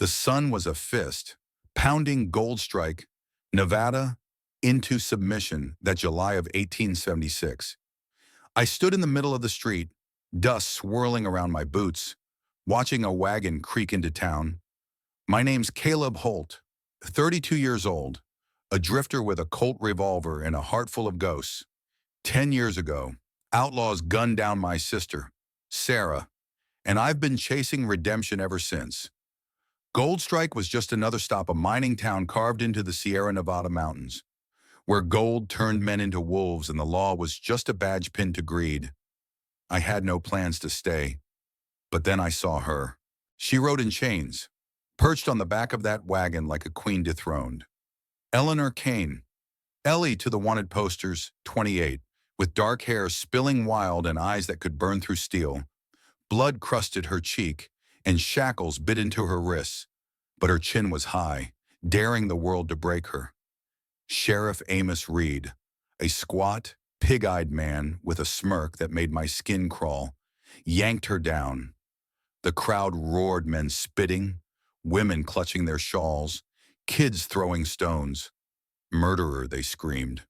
The sun was a fist, pounding Gold Strike, Nevada, into submission that July of 1876. I stood in the middle of the street, dust swirling around my boots, watching a wagon creak into town. My name's Caleb Holt, 32 years old, a drifter with a Colt revolver and a heart full of ghosts. 10 years ago, outlaws gunned down my sister, Sarah, and I've been chasing redemption ever since. Gold Strike was just another stop, a mining town carved into the Sierra Nevada mountains, where gold turned men into wolves and the law was just a badge pinned to greed. I had no plans to stay, but then I saw her. She rode in chains, perched on the back of that wagon like a queen dethroned. Eleanor Kane, Ellie to the wanted posters, 28, with dark hair spilling wild and eyes that could burn through steel. Blood crusted her cheek, and shackles bit into her wrists, but her chin was high, daring the world to break her. Sheriff Amos Reed, a squat, pig-eyed man with a smirk that made my skin crawl, yanked her down. The crowd roared, men spitting, women clutching their shawls, kids throwing stones. "Murderer," they screamed.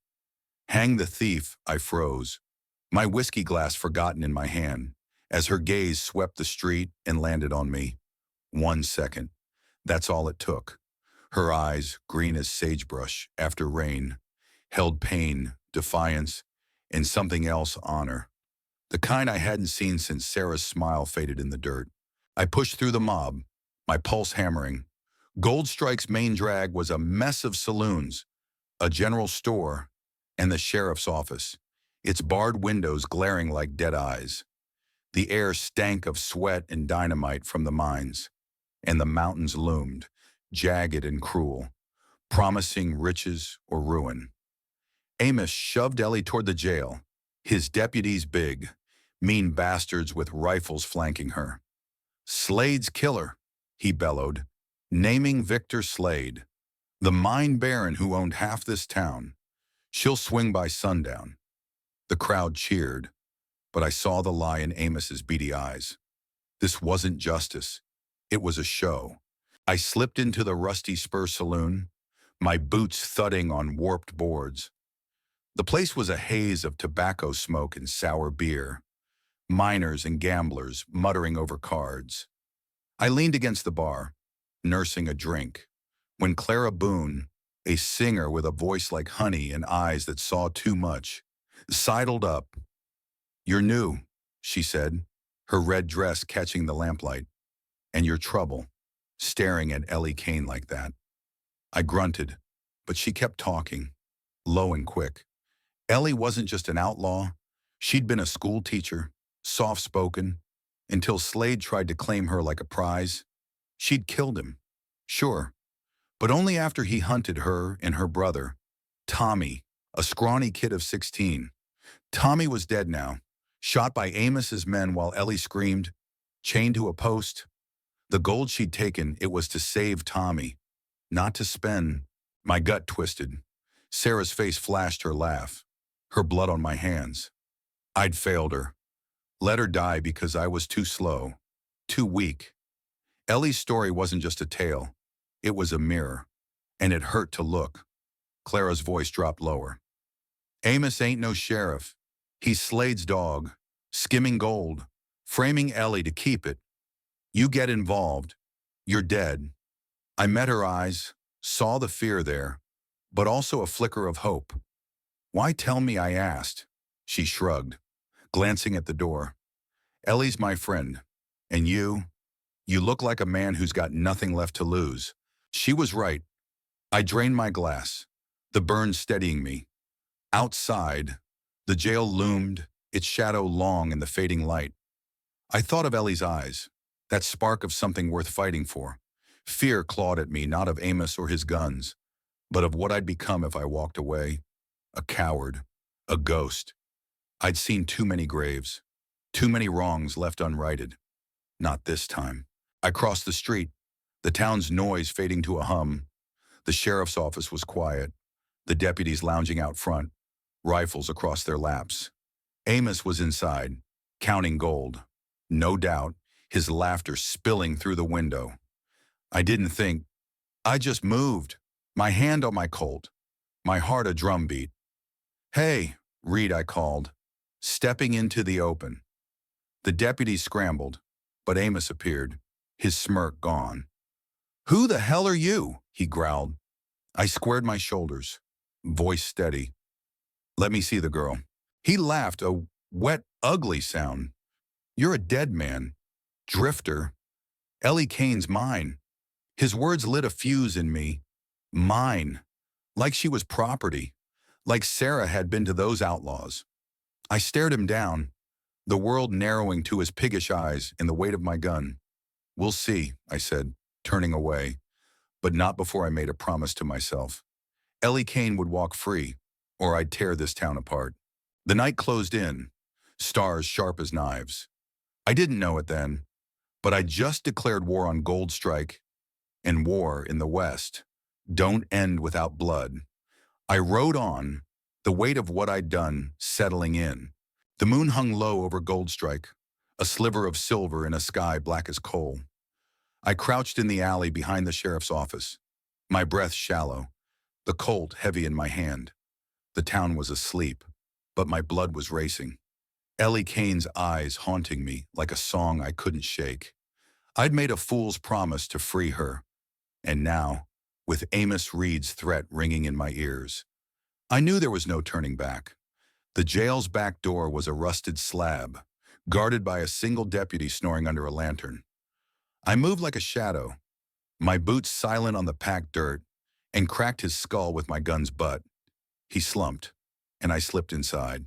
"Hang the thief," I froze, my whiskey glass forgotten in my hand, as her gaze swept the street and landed on me. 1 second. That's all it took. Her eyes, green as sagebrush after rain, held pain, defiance, and something else, honor. The kind I hadn't seen since Sarah's smile faded in the dirt. I pushed through the mob, my pulse hammering. Gold Strike's main drag was a mess of saloons, a general store, and the sheriff's office, its barred windows glaring like dead eyes. The air stank of sweat and dynamite from the mines, and the mountains loomed, jagged and cruel, promising riches or ruin. Amos shoved Ellie toward the jail, his deputies big, mean bastards with rifles flanking her. "Slade's killer," he bellowed, naming Victor Slade, the mine baron who owned half this town. "She'll swing by sundown." The crowd cheered, but I saw the lie in Amos's beady eyes. This wasn't justice. It was a show. I slipped into the Rusty Spur Saloon, my boots thudding on warped boards. The place was a haze of tobacco smoke and sour beer, miners and gamblers muttering over cards. I leaned against the bar, nursing a drink, when Clara Boone, a singer with a voice like honey and eyes that saw too much, sidled up. "You're new," she said, her red dress catching the lamplight. "And you're trouble," staring at Ellie Kane like that. I grunted, but she kept talking, low and quick. Ellie wasn't just an outlaw. She'd been a school teacher, soft-spoken, until Slade tried to claim her like a prize. She'd killed him, sure, but only after he hunted her and her brother, Tommy, a scrawny kid of 16. Tommy was dead now, shot by Amos's men while Ellie screamed, chained to a post. The gold she'd taken, it was to save Tommy, not to spend. My gut twisted. Sarah's face flashed her laugh, her blood on my hands. I'd failed her. Let her die because I was too slow, too weak. Ellie's story wasn't just a tale. It was a mirror, and it hurt to look. Clara's voice dropped lower. "Amos ain't no sheriff. He's Slade's dog, skimming gold, framing Ellie to keep it. You get involved, you're dead." I met her eyes, saw the fear there, but also a flicker of hope. "Why tell me?" I asked. She shrugged, glancing at the door. "Ellie's my friend, and you look like a man who's got nothing left to lose." She was right. I drained my glass, the burn steadying me. Outside, the jail loomed, its shadow long in the fading light. I thought of Ellie's eyes, that spark of something worth fighting for. Fear clawed at me, not of Amos or his guns, but of what I'd become if I walked away. A coward, a ghost. I'd seen too many graves, too many wrongs left unrighted. Not this time. I crossed the street, the town's noise fading to a hum. The sheriff's office was quiet, the deputies lounging out front, rifles across their laps. Amos was inside, counting gold. No doubt, his laughter spilling through the window. I didn't think. I just moved, my hand on my Colt, my heart a drumbeat. Hey, Reed, I called, stepping into the open. The deputy scrambled, but Amos appeared, his smirk gone. Who the hell are you? He growled. I squared my shoulders, voice steady. Let me see the girl. He laughed, a wet, ugly sound. You're a dead man. Drifter. Ellie Kane's mine. His words lit a fuse in me. Mine. Like she was property. Like Sarah had been to those outlaws. I stared him down, the world narrowing to his piggish eyes in the weight of my gun. We'll see, I said, turning away, but not before I made a promise to myself. Ellie Kane would walk free, or I'd tear this town apart. The night closed in, stars sharp as knives. I didn't know it then, but I just declared war on Goldstrike, and war in the West don't end without blood. I rode on, the weight of what I'd done settling in. The moon hung low over Goldstrike, a sliver of silver in a sky black as coal. I crouched in the alley behind the sheriff's office, my breath shallow, the Colt heavy in my hand. The town was asleep, but my blood was racing. Ellie Kane's eyes haunting me like a song I couldn't shake. I'd made a fool's promise to free her, and now, with Amos Reed's threat ringing in my ears, I knew there was no turning back. The jail's back door was a rusted slab, guarded by a single deputy snoring under a lantern. I moved like a shadow, my boots silent on the packed dirt, and cracked his skull with my gun's butt. He slumped, and I slipped inside,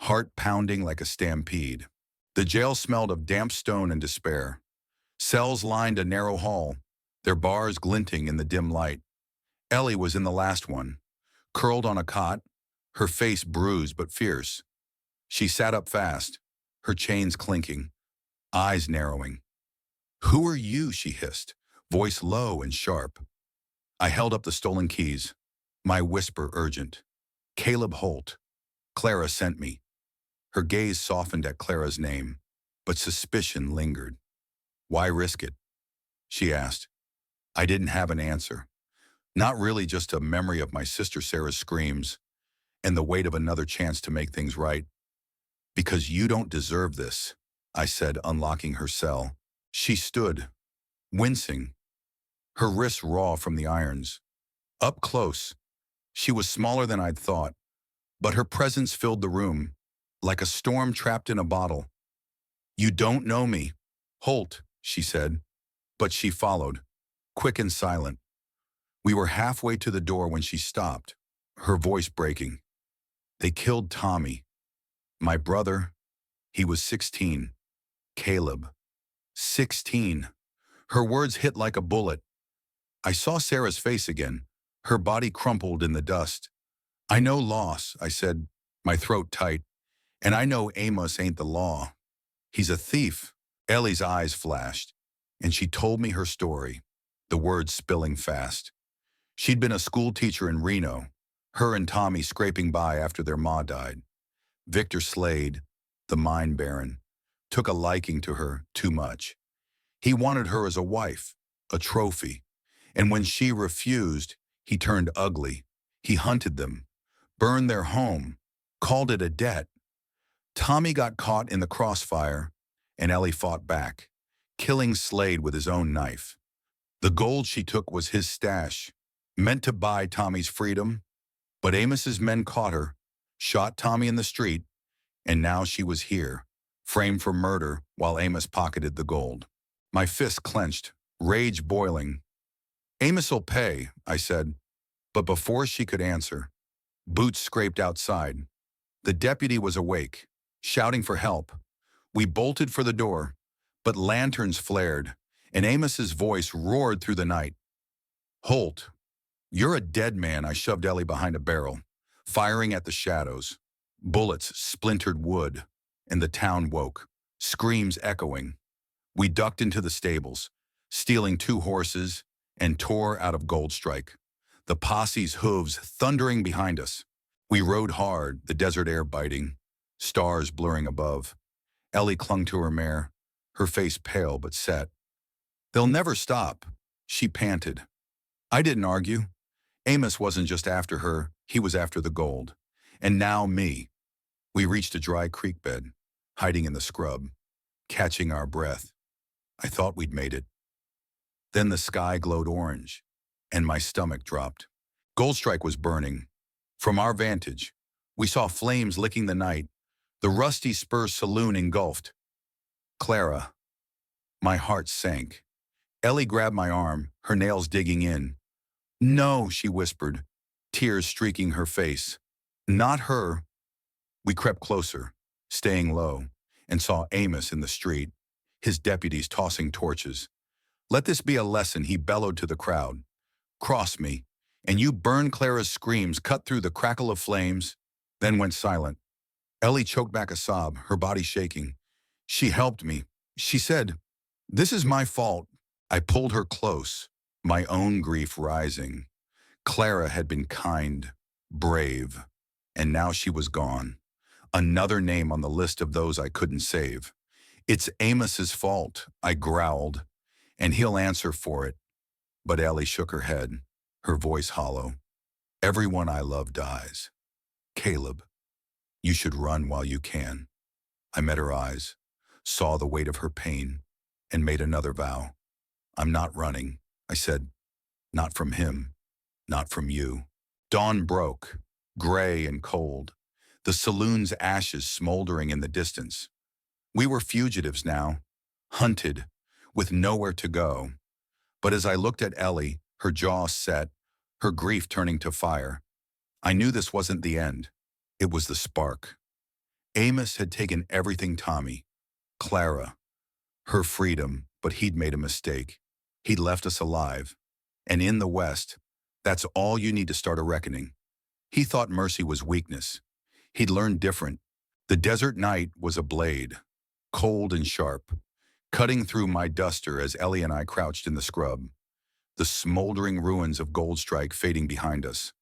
heart pounding like a stampede. The jail smelled of damp stone and despair. Cells lined a narrow hall, their bars glinting in the dim light. Ellie was in the last one, curled on a cot, her face bruised but fierce. She sat up fast, her chains clinking, eyes narrowing. Who are you? She hissed, voice low and sharp. I held up the stolen keys, my whisper urgent. Caleb Holt. Clara sent me. Her gaze softened at Clara's name, but suspicion lingered. Why risk it? She asked. I didn't have an answer. Not really, just a memory of my sister Sarah's screams and the weight of another chance to make things right. Because you don't deserve this, I said, unlocking her cell. She stood, wincing, her wrists raw from the irons. Up close, she was smaller than I'd thought, but her presence filled the room, like a storm trapped in a bottle. You don't know me, Holt, she said, but she followed, quick and silent. We were halfway to the door when she stopped, her voice breaking. They killed Tommy. My brother, he was 16. Caleb. 16. Her words hit like a bullet. I saw Sarah's face again, her body crumpled in the dust. I know loss, I said, my throat tight, and I know Amos ain't the law. He's a thief. Ellie's eyes flashed, and she told me her story, the words spilling fast. She'd been a school teacher in Reno, her and Tommy scraping by after their ma died. Victor Slade, the mine baron, took a liking to her too much. He wanted her as a wife, a trophy, and when she refused, he turned ugly. He hunted them, burned their home, called it a debt. Tommy got caught in the crossfire, and Ellie fought back, killing Slade with his own knife. The gold she took was his stash, meant to buy Tommy's freedom, but Amos's men caught her, shot Tommy in the street, and now she was here, framed for murder while Amos pocketed the gold. My fist clenched, rage boiling. Amos'll pay, I said, but before she could answer, boots scraped outside. The deputy was awake, shouting for help. We bolted for the door, but lanterns flared, and Amos's voice roared through the night. Holt, you're a dead man. I shoved Ellie behind a barrel, firing at the shadows. Bullets splintered wood, and the town woke, screams echoing. We ducked into the stables, stealing 2 horses, and tore out of Goldstrike, the posse's hooves thundering behind us. We rode hard, the desert air biting, stars blurring above. Ellie clung to her mare, her face pale but set. They'll never stop. She panted. I didn't argue. Amos wasn't just after her, he was after the gold. And now me. We reached a dry creek bed, hiding in the scrub, catching our breath. I thought we'd made it. Then the sky glowed orange, and my stomach dropped. Goldstrike was burning. From our vantage, we saw flames licking the night, the Rusty Spur saloon engulfed. Clara. My heart sank. Ellie grabbed my arm, her nails digging in. No, she whispered, tears streaking her face. Not her. We crept closer, staying low, and saw Amos in the street, his deputies tossing torches. Let this be a lesson, he bellowed to the crowd. Cross me, and you burn. Clara's screams cut through the crackle of flames, then went silent. Ellie choked back a sob, her body shaking. She helped me. She said, "This is my fault." I pulled her close, my own grief rising. Clara had been kind, brave, and now she was gone. Another name on the list of those I couldn't save. It's Amos's fault, I growled, and he'll answer for it. But Ellie shook her head, her voice hollow. Everyone I love dies. Caleb, you should run while you can. I met her eyes, saw the weight of her pain, and made another vow. I'm not running, I said. Not from him, not from you. Dawn broke, gray and cold, the saloon's ashes smoldering in the distance. We were fugitives now, hunted, with nowhere to go. But as I looked at Ellie, her jaw set, her grief turning to fire, I knew this wasn't the end. It was the spark. Amos had taken everything Tommy, Clara, her freedom, but he'd made a mistake. He'd left us alive. And in the West, that's all you need to start a reckoning. He thought mercy was weakness. He'd learned different. The desert night was a blade, cold and sharp, cutting through my duster as Ellie and I crouched in the scrub, the smoldering ruins of Goldstrike fading behind us.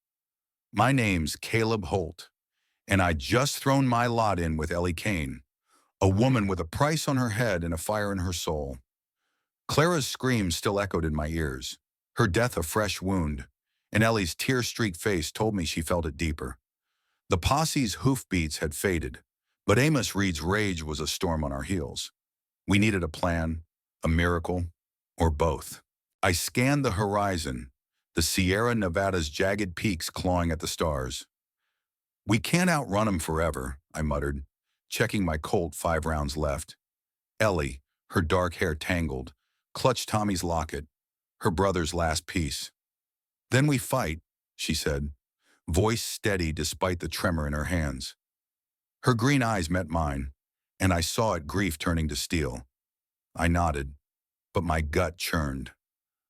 My name's Caleb Holt, and I'd just thrown my lot in with Ellie Kane, a woman with a price on her head and a fire in her soul. Clara's screams still echoed in my ears, her death a fresh wound, and Ellie's tear-streaked face told me she felt it deeper. The posse's hoofbeats had faded, but Amos Reed's rage was a storm on our heels. We needed a plan, a miracle, or both. I scanned the horizon, the Sierra Nevada's jagged peaks clawing at the stars. We can't outrun them forever, I muttered, checking my Colt 5 rounds left. Ellie, her dark hair tangled, clutched Tommy's locket, her brother's last piece. Then we fight, she said, voice steady despite the tremor in her hands. Her green eyes met mine, and I saw it grief turning to steel. I nodded, but my gut churned.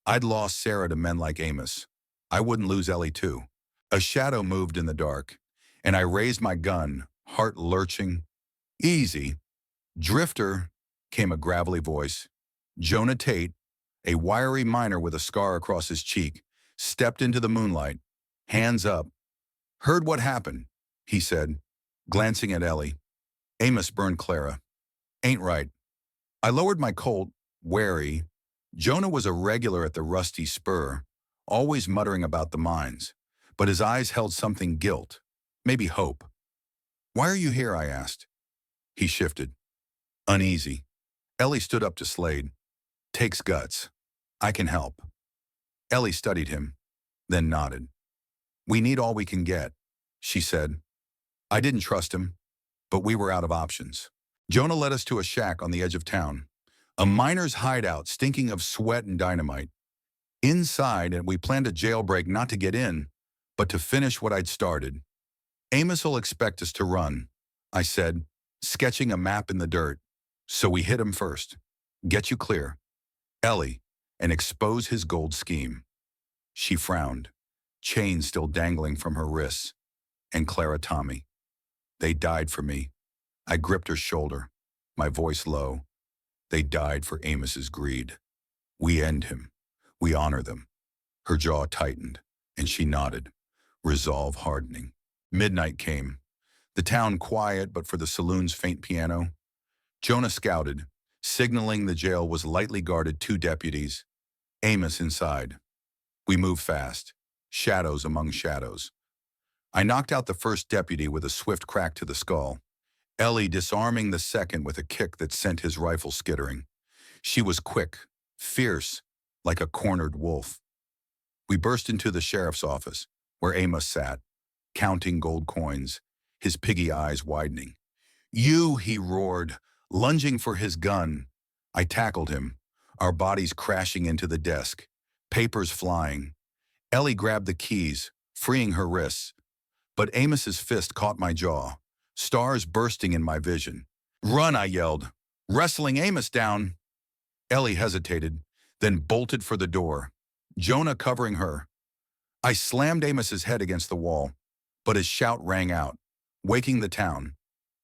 I'd lost Sarah to men like Amos. I wouldn't lose Ellie too. A shadow moved in the dark, and I raised my gun, heart lurching. Easy. Drifter, came a gravelly voice. Jonah Tate, a wiry miner with a scar across his cheek, stepped into the moonlight, hands up. Heard what happened, he said, glancing at Ellie. Amos burned Clara. Ain't right. I lowered my Colt, wary. Jonah was a regular at the Rusty Spur, always muttering about the mines, but his eyes held something guilt, maybe hope. Why are you here, I asked. He shifted. Uneasy. Ellie stood up to Slade. Takes guts. I can help. Ellie studied him, then nodded. We need all we can get, she said. I didn't trust him, but we were out of options. Jonah led us to a shack on the edge of town, a miner's hideout stinking of sweat and dynamite. Inside, and we planned a jailbreak not to get in, but to finish what I'd started. Amos will expect us to run, I said, sketching a map in the dirt. So we hit him first. Get you clear. Ellie, and expose his gold scheme. She frowned, chains still dangling from her wrists. And Clara Tommy. They died for me. I gripped her shoulder, my voice low. They died for Amos's greed. We end him. We honor them. Her jaw tightened, and she nodded, resolve hardening. Midnight came. The town quiet but for the saloon's faint piano. Jonah scouted, signaling the jail was lightly guarded 2 deputies. Amos inside. We moved fast. Shadows among shadows. I knocked out the first deputy with a swift crack to the skull. Ellie disarming the second with a kick that sent his rifle skittering. She was quick, fierce, like a cornered wolf. We burst into the sheriff's office, where Amos sat, counting gold coins, his piggy eyes widening. "You," he roared, lunging for his gun. I tackled him, our bodies crashing into the desk, papers flying. Ellie grabbed the keys, freeing her wrists, but Amos's fist caught my jaw, stars bursting in my vision. "Run," I yelled, wrestling Amos down. Ellie hesitated, then bolted for the door, Jonah covering her. I slammed Amos's head against the wall, but his shout rang out, waking the town.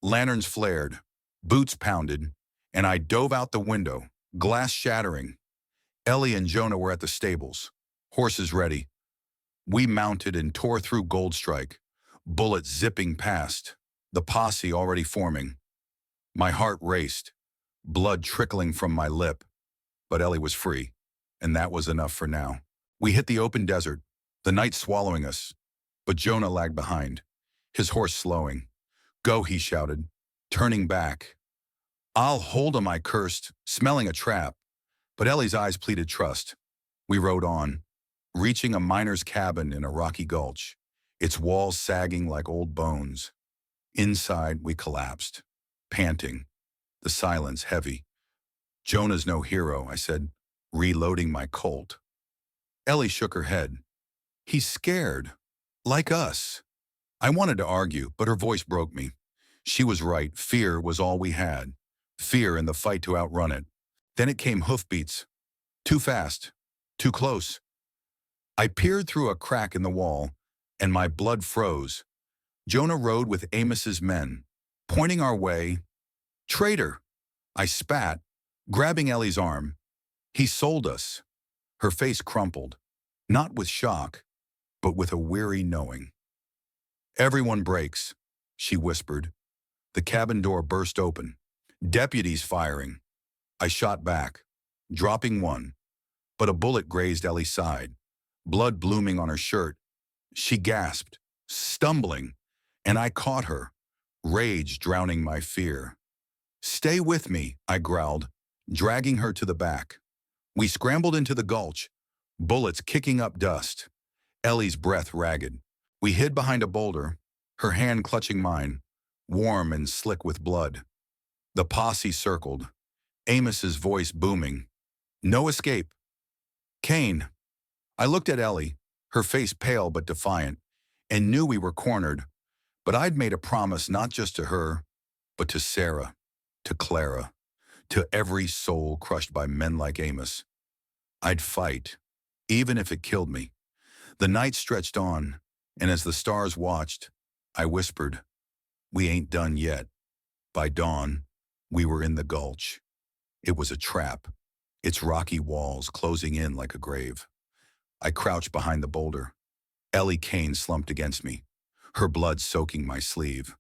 Lanterns flared, boots pounded, and I dove out the window, glass shattering. Ellie and Jonah were at the stables, horses ready. We mounted and tore through Goldstrike, bullets zipping past, the posse already forming. My heart raced, blood trickling from my lip, but Ellie was free, and that was enough for now. We hit the open desert, the night swallowing us, but Jonah lagged behind, his horse slowing. "Go," he shouted, turning back. "I'll hold him," I cursed, smelling a trap, but Ellie's eyes pleaded trust. We rode on, reaching a miner's cabin in a rocky gulch, its walls sagging like old bones. Inside, we collapsed, panting, the silence heavy. "Jonah's no hero," I said, reloading my Colt. Ellie shook her head. "He's scared, like us." I wanted to argue, but her voice broke me. She was right. Fear was all we had. Fear in the fight to outrun it. Then it came hoofbeats. Too fast. Too close. I peered through a crack in the wall, and my blood froze. Jonah rode with Amos's men, pointing our way. "Traitor!" I spat, grabbing Ellie's arm. "He sold us." Her face crumpled, not with shock, but with a weary knowing. "Everyone breaks," she whispered. The cabin door burst open. Deputies firing. I shot back, dropping one, but a bullet grazed Ellie's side, blood blooming on her shirt. She gasped, stumbling, and I caught her, rage drowning my fear. "Stay with me," I growled, dragging her to the back. We scrambled into the gulch, bullets kicking up dust, Ellie's breath ragged. We hid behind a boulder, her hand clutching mine, warm and slick with blood. The posse circled, Amos's voice booming. "No escape." "Kane." I looked at Ellie, her face pale but defiant, and knew we were cornered. But I'd made a promise not just to her, but to Sarah, to Clara, to every soul crushed by men like Amos. I'd fight, even if it killed me. The night stretched on, and as the stars watched, I whispered, "We ain't done yet." By dawn, we were in the gulch. It was a trap, its rocky walls closing in like a grave. I crouched behind the boulder. Ellie Kane slumped against me, her blood soaking my sleeve.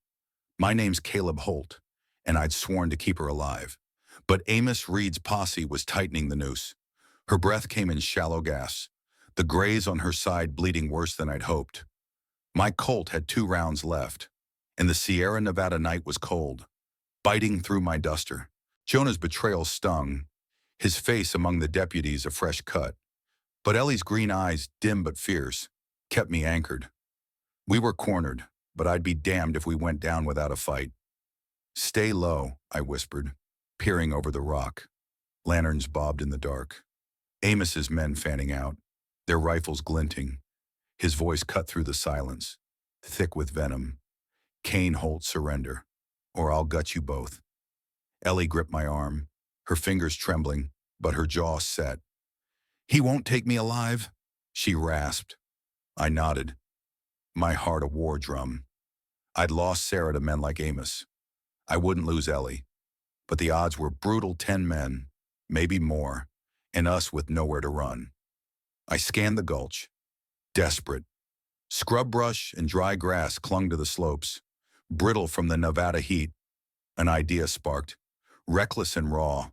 My name's Caleb Holt, and I'd sworn to keep her alive. But Amos Reed's posse was tightening the noose. Her breath came in shallow gasps, the graze on her side bleeding worse than I'd hoped. My Colt had 2 rounds left, and the Sierra Nevada night was cold, biting through my duster. Jonah's betrayal stung, his face among the deputies a fresh cut. But Ellie's green eyes, dim but fierce, kept me anchored. We were cornered, but I'd be damned if we went down without a fight. "Stay low," I whispered, peering over the rock. Lanterns bobbed in the dark. Amos's men fanning out, their rifles glinting. His voice cut through the silence, thick with venom. "Kane Holt, surrender, or I'll gut you both." Ellie gripped my arm, her fingers trembling, but her jaw set. "He won't take me alive," she rasped. I nodded, my heart a war drum. I'd lost Sarah to men like Amos. I wouldn't lose Ellie, but the odds were brutal 10 men, maybe more, and us with nowhere to run. I scanned the gulch, desperate. Scrub brush and dry grass clung to the slopes, brittle from the Nevada heat. An idea sparked, reckless and raw.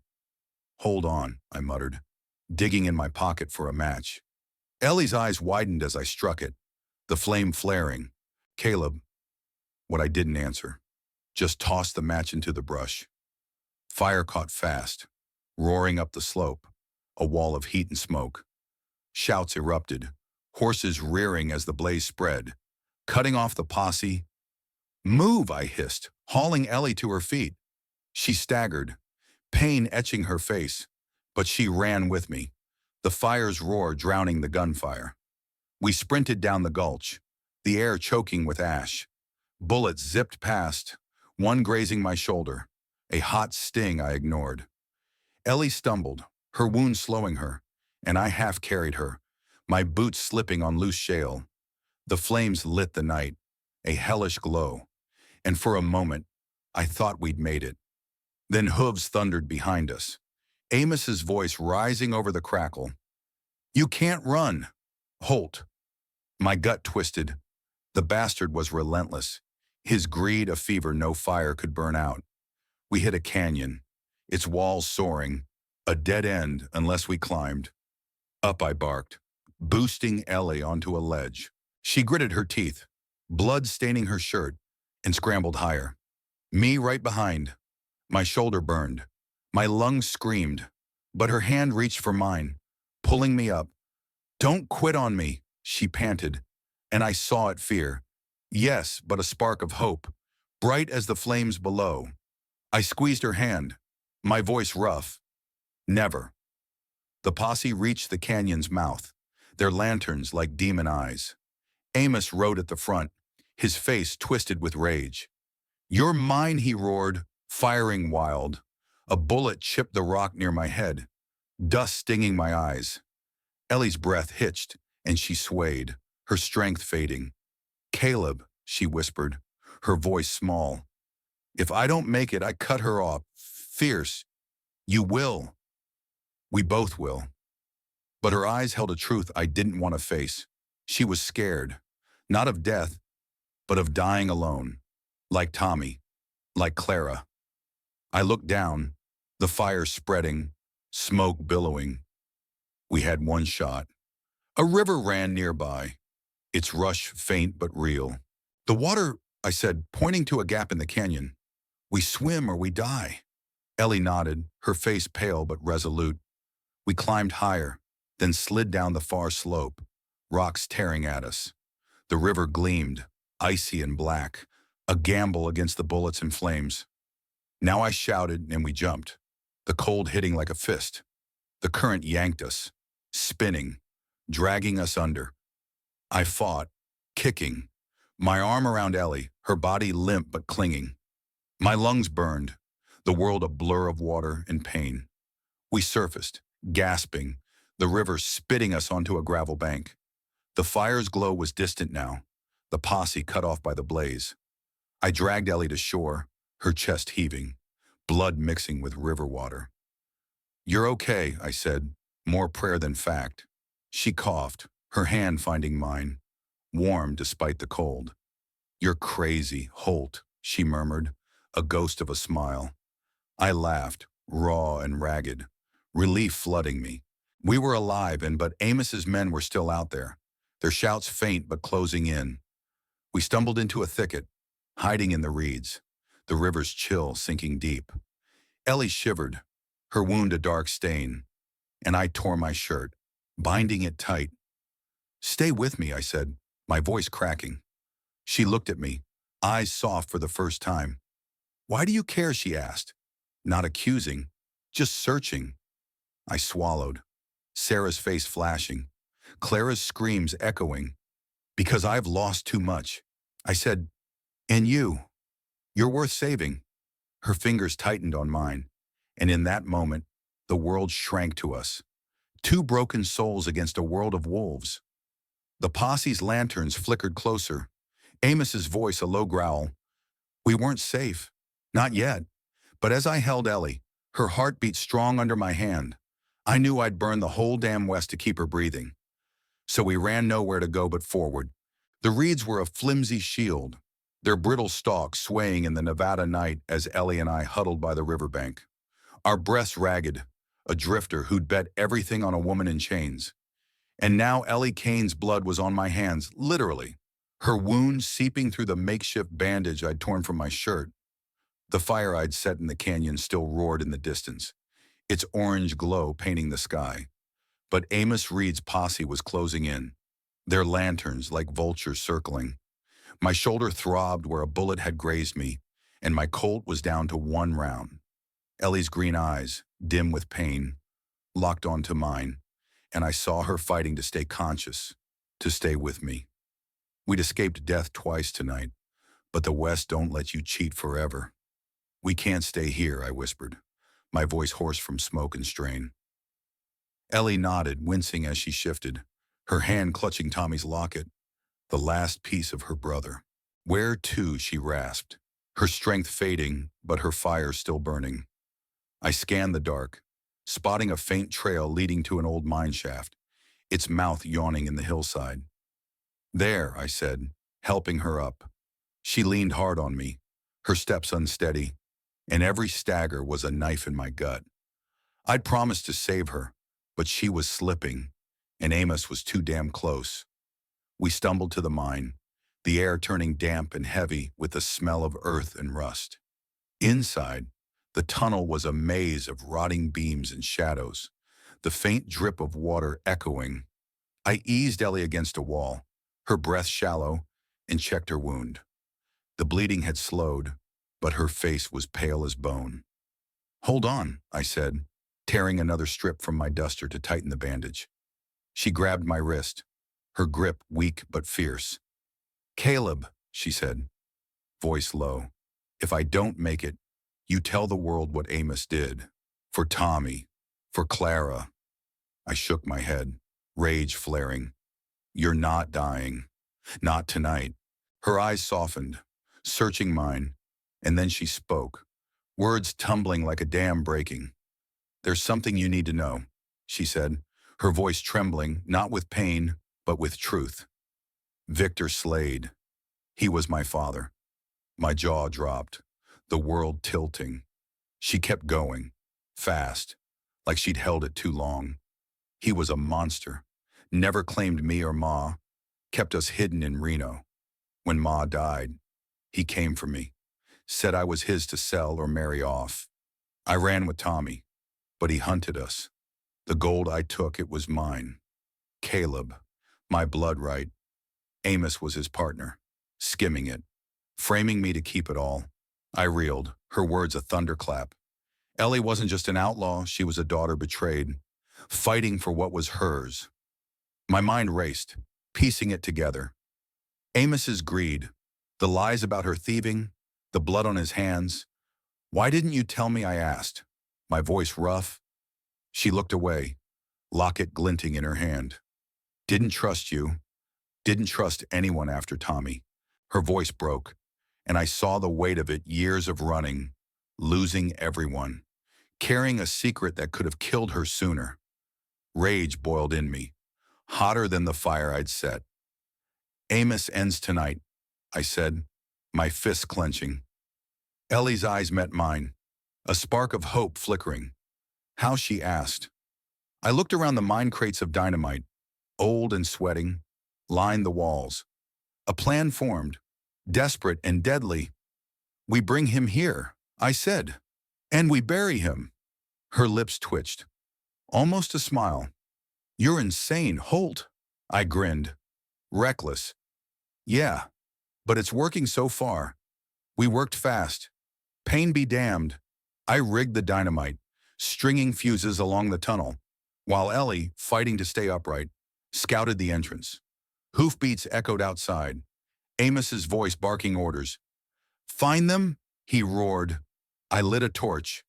"Hold on," I muttered. digging in my pocket for a match. Ellie's eyes widened as I struck it, the flame flaring. Caleb, what I didn't answer, just tossed the match into the brush. Fire caught fast, roaring up the slope, a wall of heat and smoke. Shouts erupted, horses rearing as the blaze spread, cutting off the posse. "Move," I hissed, hauling Ellie to her feet. She staggered, pain etching her face, but she ran with me, the fire's roar drowning the gunfire. We sprinted down the gulch, the air choking with ash. Bullets zipped past, one grazing my shoulder, a hot sting I ignored. Ellie stumbled, her wound slowing her, and I half carried her, my boots slipping on loose shale. The flames lit the night, a hellish glow, and for a moment, I thought we'd made it. Then hooves thundered behind us, Amos's voice rising over the crackle. "You can't run!" "Holt." My gut twisted. The bastard was relentless, his greed a fever no fire could burn out. We hit a canyon, its walls soaring, a dead end unless we climbed. Up I barked, boosting Ellie onto a ledge. She gritted her teeth, blood staining her shirt, and scrambled higher. Me right behind. My shoulder burned. My lungs screamed, but her hand reached for mine, pulling me up. "Don't quit on me," she panted, and I saw it fear. Yes, but a spark of hope, bright as the flames below. I squeezed her hand, my voice rough. "Never." The posse reached the canyon's mouth, their lanterns like demon eyes. Amos rode at the front, his face twisted with rage. "You're mine," he roared, firing wild. A bullet chipped the rock near my head, dust stinging my eyes. Ellie's breath hitched, and she swayed, her strength fading. "Caleb," she whispered, her voice small. "If I don't make it, I cut her off, fierce. You will. We both will." But her eyes held a truth I didn't want to face. She was scared, not of death, but of dying alone, like Tommy, like Clara. I looked down, the fire spreading, smoke billowing. We had one shot. A river ran nearby, its rush faint but real. "The water," I said, pointing to a gap in the canyon. "We swim or we die." Ellie nodded, her face pale but resolute. We climbed higher, then slid down the far slope, rocks tearing at us. The river gleamed, icy and black, a gamble against the bullets and flames. Now I shouted and we jumped, the cold hitting like a fist. The current yanked us, spinning, dragging us under. I fought, kicking, my arm around Ellie, her body limp but clinging. My lungs burned, the world a blur of water and pain. We surfaced, gasping, the river spitting us onto a gravel bank. The fire's glow was distant now, the posse cut off by the blaze. I dragged Ellie to shore, her chest heaving, blood mixing with river water. "You're okay," I said, more prayer than fact. She coughed, her hand finding mine, warm despite the cold. "You're crazy, Holt," she murmured, a ghost of a smile. I laughed, raw and ragged, relief flooding me. We were alive, but Amos's men were still out there, their shouts faint but closing in. We stumbled into a thicket, hiding in the reeds, the river's chill sinking deep. Ellie shivered, her wound a dark stain, and I tore my shirt, binding it tight. "Stay with me," I said, my voice cracking. She looked at me, eyes soft for the first time. "Why do you care?" she asked. Not accusing, just searching. I swallowed, Sarah's face flashing, Clara's screams echoing. "Because I've lost too much." I said, "And you're worth saving." Her fingers tightened on mine, and in that moment, the world shrank to us. Two broken souls against a world of wolves. The posse's lanterns flickered closer, Amos's voice a low growl. We weren't safe. Not yet. But as I held Ellie, her heart beat strong under my hand. I knew I'd burn the whole damn West to keep her breathing. So we ran nowhere to go but forward. The reeds were a flimsy shield, their brittle stalks swaying in the Nevada night as Ellie and I huddled by the riverbank. Our breaths ragged, a drifter who'd bet everything on a woman in chains. And now Ellie Kane's blood was on my hands, literally. Her wound seeping through the makeshift bandage I'd torn from my shirt. The fire I'd set in the canyon still roared in the distance, its orange glow painting the sky. But Amos Reed's posse was closing in, their lanterns like vultures circling. My shoulder throbbed where a bullet had grazed me, and my Colt was down to one round. Ellie's green eyes, dim with pain, locked onto mine, and I saw her fighting to stay conscious, to stay with me. We'd escaped death twice tonight, but the West don't let you cheat forever. We can't stay here, I whispered, my voice hoarse from smoke and strain. Ellie nodded, wincing as she shifted, her hand clutching Tommy's locket, the last piece of her brother. Where to, she rasped, her strength fading, but her fire still burning. I scanned the dark, spotting a faint trail leading to an old mine shaft, its mouth yawning in the hillside. There, I said, helping her up. She leaned hard on me, her steps unsteady, and every stagger was a knife in my gut. I'd promised to save her, but she was slipping, and Amos was too damn close. We stumbled to the mine, the air turning damp and heavy with the smell of earth and rust. Inside, the tunnel was a maze of rotting beams and shadows, the faint drip of water echoing. I eased Ellie against a wall, her breath shallow, and checked her wound. The bleeding had slowed, but her face was pale as bone. Hold on, I said, tearing another strip from my duster to tighten the bandage. She grabbed my wrist, her grip weak but fierce. Caleb, she said, voice low, if I don't make it, you tell the world what Amos did. For Tommy, for Clara. I shook my head, rage flaring. You're not dying. Not tonight. Her eyes softened, searching mine, and then she spoke, words tumbling like a dam breaking. There's something you need to know, she said, her voice trembling, not with pain, but with truth. Victor Slade. He was my father. My jaw dropped, the world tilting. She kept going, fast, like she'd held it too long. He was a monster, never claimed me or Ma, kept us hidden in Reno. When Ma died, he came for me, said I was his to sell or marry off. I ran with Tommy, but he hunted us. The gold I took, it was mine. Caleb, my blood right. Amos was his partner, skimming it, framing me to keep it all. I reeled, her words a thunderclap. Ellie wasn't just an outlaw, she was a daughter betrayed, fighting for what was hers. My mind raced, piecing it together. Amos's greed, the lies about her thieving, the blood on his hands. Why didn't you tell me, I asked, my voice rough. She looked away, locket glinting in her hand. Didn't trust you. Didn't trust anyone after Tommy. Her voice broke, and I saw the weight of it, years of running, losing everyone, carrying a secret that could have killed her sooner. Rage boiled in me, hotter than the fire I'd set. Amos ends tonight, I said, my fists clenching. Ellie's eyes met mine, a spark of hope flickering. How, she asked. I looked around the mine crates of dynamite, old and sweating, lined the walls. A plan formed, desperate and deadly. We bring him here, I said, and we bury him. Her lips twitched, almost a smile. You're insane, Holt. I grinned, reckless. Yeah, but it's working so far. We worked fast. Pain be damned. I rigged the dynamite, stringing fuses along the tunnel, while Ellie, fighting to stay upright, scouted the entrance. Hoofbeats echoed outside, Amos's voice barking orders. Find them, he roared. I lit a torch,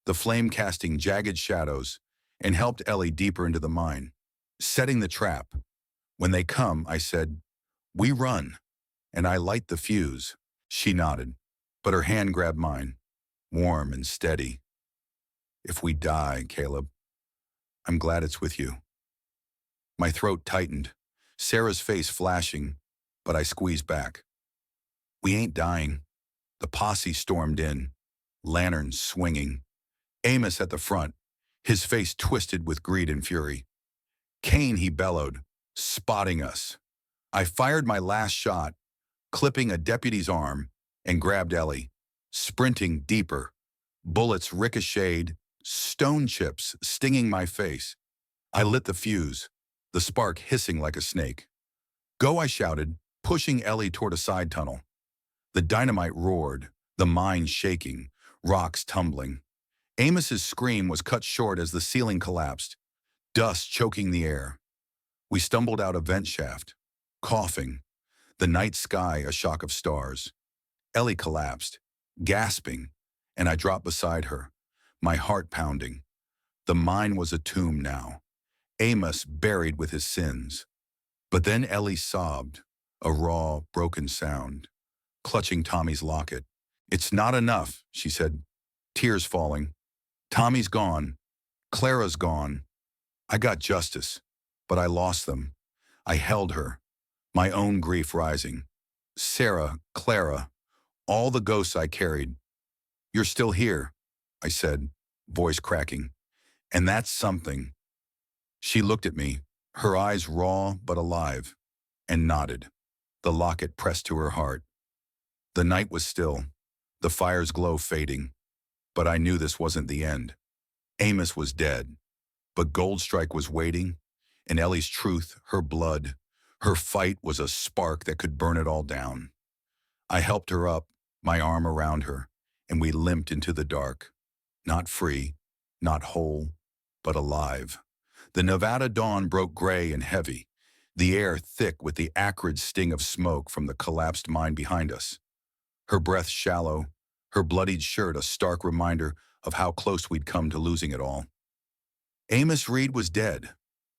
the flame casting jagged shadows, and helped Ellie deeper into the mine, setting the trap. When they come, I said, we run, and I light the fuse. She nodded, but her hand grabbed mine, warm and steady. If we die, Caleb, I'm glad it's with you. My throat tightened, Sarah's face flashing, but I squeezed back. We ain't dying. The posse stormed in, lanterns swinging. Amos at the front, his face twisted with greed and fury. "Cain," he bellowed, spotting us. I fired my last shot, clipping a deputy's arm, and grabbed Ellie, sprinting deeper. Bullets ricocheted, stone chips stinging my face. I lit the fuse, the spark hissing like a snake. "Go," I shouted, pushing Ellie toward a side tunnel. The dynamite roared, the mine shaking, rocks tumbling. Amos's scream was cut short as the ceiling collapsed, dust choking the air. We stumbled out a vent shaft, coughing, the night sky a shock of stars. Ellie collapsed, gasping, and I dropped beside her, my heart pounding. The mine was a tomb now, Amos buried with his sins. But then Ellie sobbed, a raw, broken sound, clutching Tommy's locket. "It's not enough," she said, tears falling. "Tommy's gone. Clara's gone. I got justice, but I lost them." I held her, my own grief rising. "Sarah, Clara, all the ghosts I carried. You're still here," I said, voice cracking. "And that's something." She looked at me, her eyes raw but alive, and nodded, the locket pressed to her heart. The night was still, the fire's glow fading, but I knew this wasn't the end. Amos was dead, but Goldstrike was waiting, and Ellie's truth, her blood, her fight was a spark that could burn it all down. I helped her up, my arm around her, and we limped into the dark. Not free, not whole, but alive. The Nevada dawn broke gray and heavy, the air thick with the acrid sting of smoke from the collapsed mine behind us. Her breath shallow, her bloodied shirt a stark reminder of how close we'd come to losing it all. Amos Reed was dead,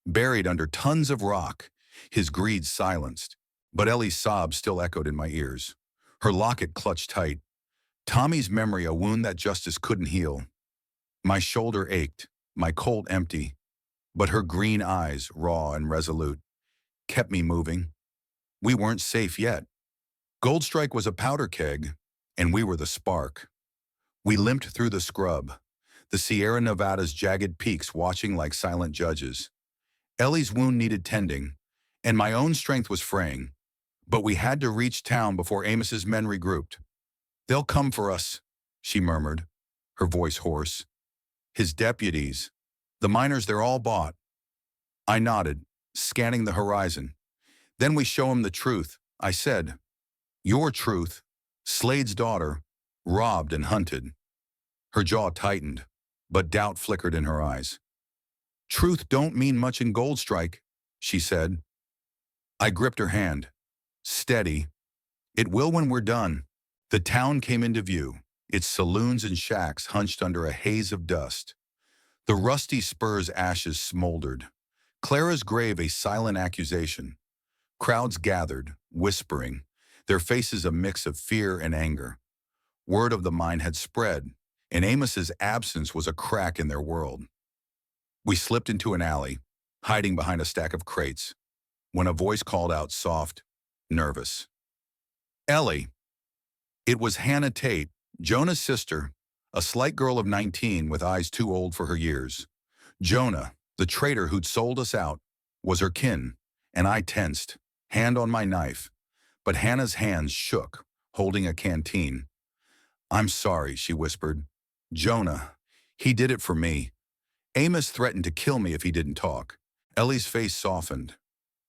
buried under tons of rock, his greed silenced, but Ellie's sobs still echoed in my ears. Her locket clutched tight. Tommy's memory a wound that justice couldn't heal. My shoulder ached, my Colt empty, but her green eyes, raw and resolute, kept me moving. We weren't safe yet. Goldstrike was a powder keg, and we were the spark. We limped through the scrub, the Sierra Nevada's jagged peaks watching like silent judges. Ellie's wound needed tending, and my own strength was fraying, but we had to reach town before Amos's men regrouped. "They'll come for us," she murmured, her voice hoarse. "His deputies, the miners, they're all bought." I nodded, scanning the horizon. "Then we show him the truth," I said. "Your truth, Slade's daughter, robbed and hunted." Her jaw tightened, but doubt flickered in her eyes. "Truth don't mean much in Goldstrike," she said. I gripped her hand. "Steady. It will when we're done." The town came into view, its saloons and shacks hunched under a haze of dust. The rusty spur's ashes smoldered, Clara's grave a silent accusation. Crowds gathered, whispering, their faces a mix of fear and anger. Word of the mine had spread, and Amos's absence was a crack in their world. We slipped into an alley, hiding behind a stack of crates, when a voice called out soft, nervous. "Ellie." It was Hannah Tate, Jonah's sister, a slight girl of 19 with eyes too old for her years. Jonah, the traitor who'd sold us out, was her kin, and I tensed, hand on my knife. But Hannah's hands shook, holding a canteen. "I'm sorry," she whispered. "Jonah, he did it for me. Amos threatened to kill me if he didn't talk." Ellie's face softened,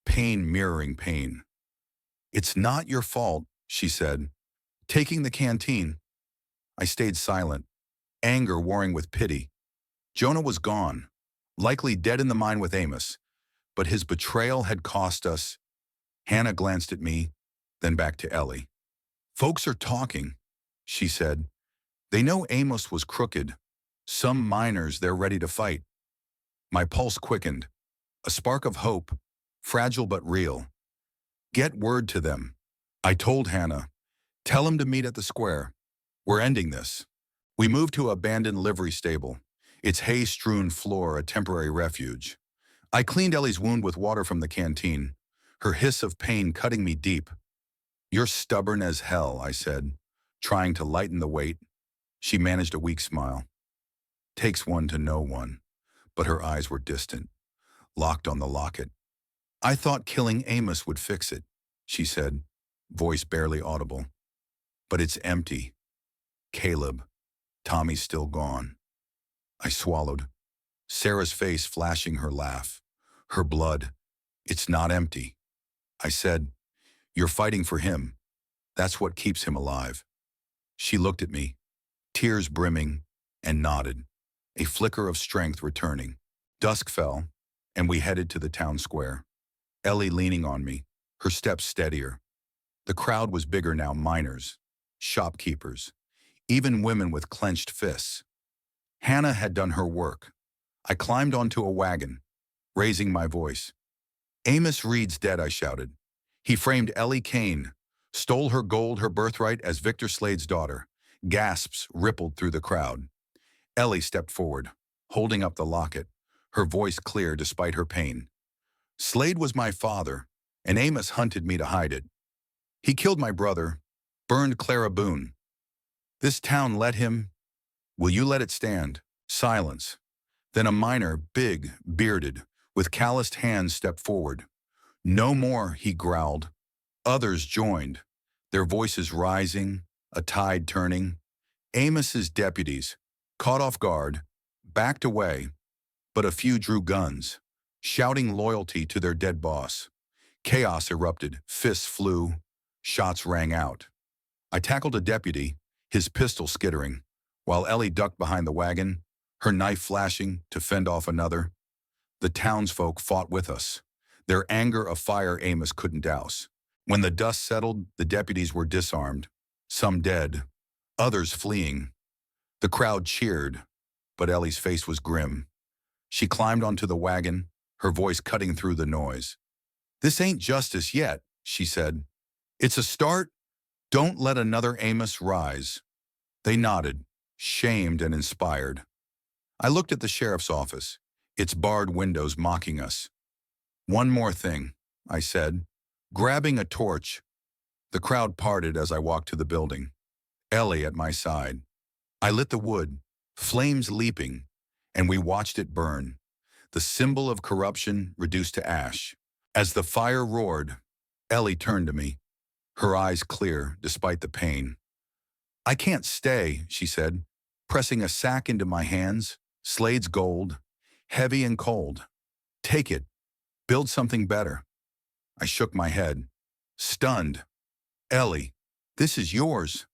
pain mirroring pain. "It's not your fault," she said, taking the canteen. I stayed silent, anger warring with pity. Jonah was gone, likely dead in the mine with Amos, but his betrayal had cost us. Hannah glanced at me, then back to Ellie. "Folks are talking," she said. "They know Amos was crooked. Some miners, they're ready to fight." My pulse quickened, a spark of hope, fragile but real. "Get word to them," I told Hannah. "Tell him to meet at the square. We're ending this." We moved to an abandoned livery stable, its hay-strewn floor a temporary refuge. I cleaned Ellie's wound with water from the canteen, her hiss of pain cutting me deep. "You're stubborn as hell," I said, trying to lighten the weight. She managed a weak smile. "Takes one to know one." but her eyes were distant, locked on the locket. "I thought killing Amos would fix it," she said, voice barely audible. "But it's empty. Caleb, Tommy's still gone." I swallowed, Sarah's face flashing her laugh. Her blood. "It's not empty." I said, "You're fighting for him. That's what keeps him alive." She looked at me, tears brimming, and nodded, a flicker of strength returning. Dusk fell, and we headed to the town square. Ellie leaning on me, her steps steadier. The crowd was bigger now, miners, shopkeepers, even women with clenched fists. Hannah had done her work. I climbed onto a wagon, raising my voice. "Amos Reed's dead," I shouted. "He framed Ellie Kane, stole her gold, her birthright as Victor Slade's daughter." Gasps rippled through the crowd. Ellie stepped forward, holding up the locket, her voice clear despite her pain. "Slade was my father, and Amos hunted me to hide it. He killed my brother, burned Clara Boone. This town let him. Will you let it stand?" Silence. Then a miner, big, bearded, with calloused hands, stepped forward. "No more," he growled. Others joined, their voices rising, a tide turning. Amos's deputies, caught off guard, backed away, but a few drew guns, shouting loyalty to their dead boss. Chaos erupted, fists flew, shots rang out. I tackled a deputy, his pistol skittering, while Ellie ducked behind the wagon, her knife flashing to fend off another. The townsfolk fought with us, their anger a fire Amos couldn't douse. When the dust settled, the deputies were disarmed, some dead, others fleeing. The crowd cheered, but Ellie's face was grim. She climbed onto the wagon, her voice cutting through the noise. "This ain't justice yet," she said. "It's a start. Don't let another Amos rise." They nodded, shamed and inspired. I looked at the sheriff's office, its barred windows mocking us. "One more thing," I said, grabbing a torch. The crowd parted as I walked to the building, Ellie at my side. I lit the wood, flames leaping, and we watched it burn, the symbol of corruption reduced to ash. As the fire roared, Ellie turned to me, her eyes clear despite the pain. "I can't stay," she said, pressing a sack into my hands, Slade's gold, heavy and cold. "Take it. Build something better." I shook my head, stunned. "Ellie, this is yours."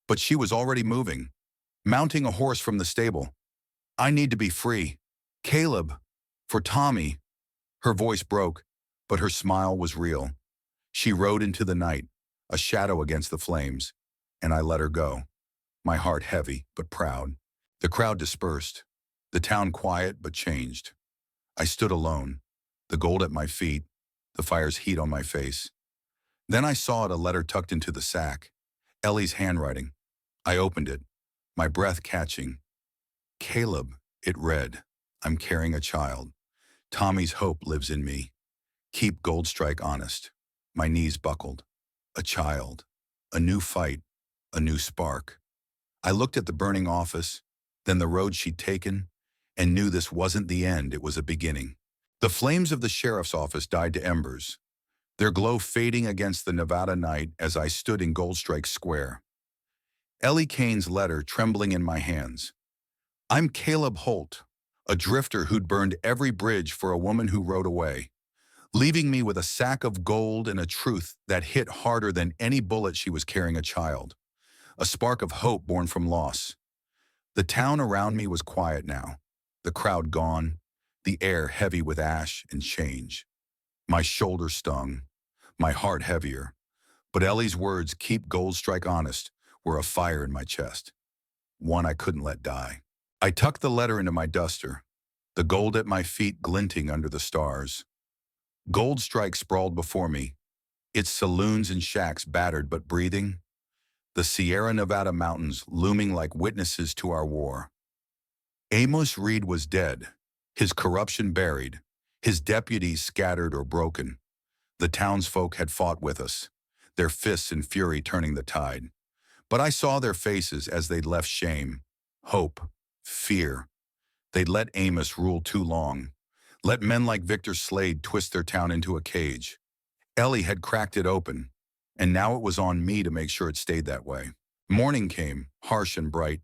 But she was already moving, mounting a horse from the stable. "I need to be free. Caleb, for Tommy." Her voice broke, but her smile was real. She rode into the night, a shadow against the flames, and I let her go, my heart heavy but proud. The crowd dispersed, the town quiet but changed. I stood alone, the gold at my feet, the fire's heat on my face. Then I saw it, a letter tucked into the sack, Ellie's handwriting. I opened it, my breath catching. "Caleb," it read, "I'm carrying a child. Tommy's hope lives in me. Keep Goldstrike honest." My knees buckled. A child, a new fight, a new spark. I looked at the burning office, then the road she'd taken, and knew this wasn't the end, it was a beginning. The flames of the sheriff's office died to embers, their glow fading against the Nevada night as I stood in Goldstrike Square. Ellie Kane's letter trembling in my hands. "I'm Caleb Holt, a drifter who'd burned every bridge for a woman who rode away, leaving me with a sack of gold and a truth that hit harder than any bullet. She was carrying a child, a spark of hope born from loss." The town around me was quiet now, the crowd gone, the air heavy with ash and change. My shoulder stung, my heart heavier, but Ellie's words, "Keep Goldstrike honest," were a fire in my chest, one I couldn't let die. I tucked the letter into my duster, the gold at my feet glinting under the stars. Goldstrike sprawled before me, its saloons and shacks battered but breathing, the Sierra Nevada mountains looming like witnesses to our war. Amos Reed was dead, his corruption buried, his deputies scattered or broken. The townsfolk had fought with us, their fists in fury turning the tide. But I saw their faces as they'd left shame, hope, fear. They'd let Amos rule too long. Let men like Victor Slade twist their town into a cage. Ellie had cracked it open, and now it was on me to make sure it stayed that way. Morning came, harsh and bright,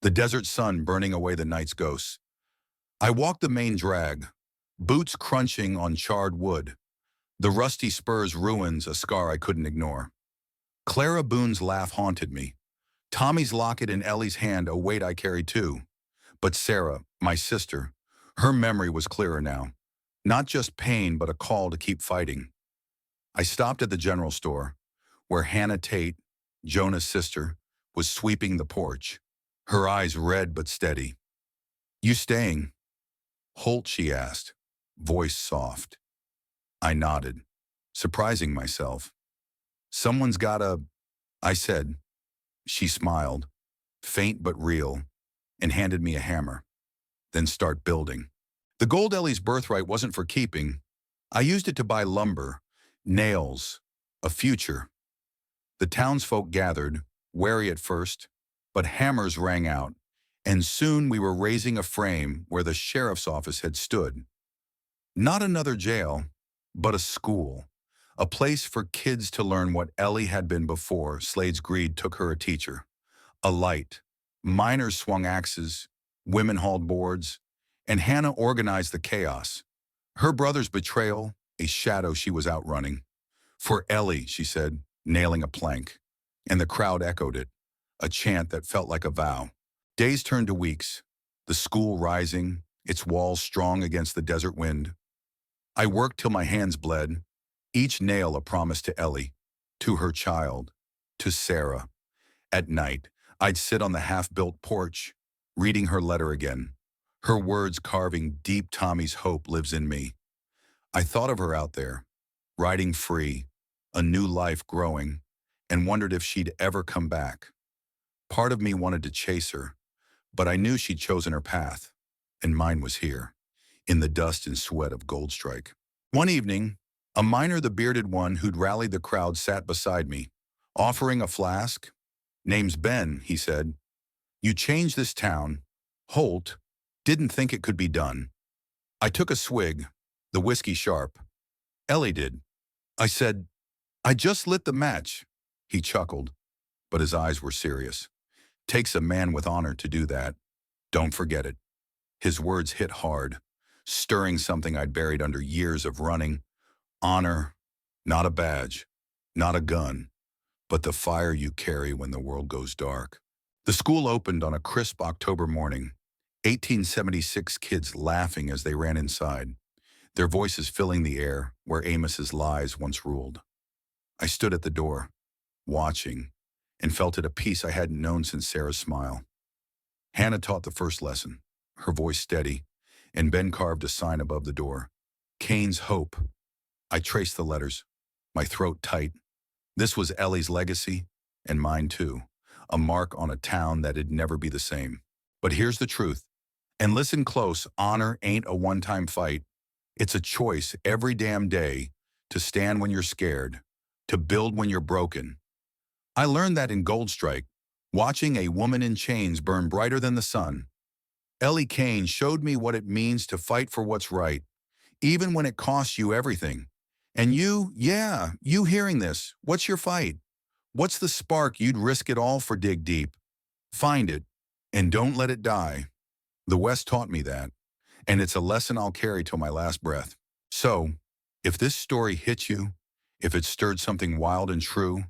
the desert sun burning away the night's ghosts. I walked the main drag, boots crunching on charred wood, the rusty spurs ruins a scar I couldn't ignore. Clara Boone's laugh haunted me. Tommy's locket in Ellie's hand, a weight I carried too. But Sarah, my sister, her memory was clearer now. Not just pain, but a call to keep fighting. I stopped at the general store, where Hannah Tate, Jonah's sister, was sweeping the porch, her eyes red but steady. "You staying?" "Holt," she asked, voice soft. I nodded, surprising myself. "Someone's gotta," I said. She smiled, faint but real, and handed me a hammer. "Then start building." The gold Ellie's birthright wasn't for keeping. I used it to buy lumber, nails, a future. The townsfolk gathered, wary at first, but hammers rang out, and soon we were raising a frame where the sheriff's office had stood. Not another jail, but a school, a place for kids to learn what Ellie had been before Slade's greed took her a teacher. A light. Miners swung axes, women hauled boards, and Hannah organized the chaos. Her brother's betrayal, a shadow she was outrunning. "For Ellie," she said, nailing a plank, and the crowd echoed it, a chant that felt like a vow. Days turned to weeks, the school rising, its walls strong against the desert wind. I worked till my hands bled, each nail a promise to Ellie, to her child, to Sarah. At night, I'd sit on the half-built porch, reading her letter again, her words carving deep Tommy's hope lives in me. I thought of her out there, riding free, a new life growing, and wondered if she'd ever come back. Part of me wanted to chase her, but I knew she'd chosen her path, and mine was here, in the dust and sweat of Goldstrike. One evening, a miner, the bearded one who'd rallied the crowd, sat beside me, offering a flask. "Name's Ben," he said. "You changed this town. Holt didn't think it could be done." I took a swig, the whiskey sharp. "Ellie did." I said, "I just lit the match." He chuckled, but his eyes were serious. "Takes a man with honor to do that. Don't forget it." His words hit hard, stirring something I'd buried under years of running. Honor, not a badge, not a gun, but the fire you carry when the world goes dark. The school opened on a crisp October morning, 1876 kids laughing as they ran inside, their voices filling the air where Amos's lies once ruled. I stood at the door, watching, and felt at a peace I hadn't known since Sarah's smile. Hannah taught the first lesson, her voice steady, and Ben carved a sign above the door. "Cain's Hope." I traced the letters, my throat tight. This was Ellie's legacy, and mine too, a mark on a town that'd never be the same. But here's the truth, and listen close, honor ain't a one-time fight. It's a choice every damn day to stand when you're scared, to build when you're broken. I learned that in Goldstrike, watching a woman in chains burn brighter than the sun. Ellie Cain showed me what it means to fight for what's right, even when it costs you everything. And you hearing this, what's your fight? What's the spark you'd risk it all for? Dig deep, find it, and don't let it die. The West taught me that, and it's a lesson I'll carry till my last breath. So, if this story hit you, if it stirred something wild and true,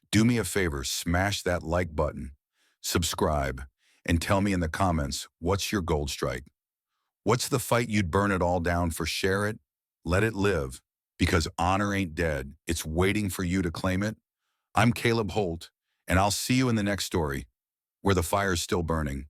do me a favor, smash that like button, subscribe, and tell me in the comments, what's your Goldstrike? What's the fight you'd burn it all down for? Share it, let it live, because honor ain't dead. It's waiting for you to claim it. I'm Caleb Holt, and I'll see you in the next story, where the fire's still burning.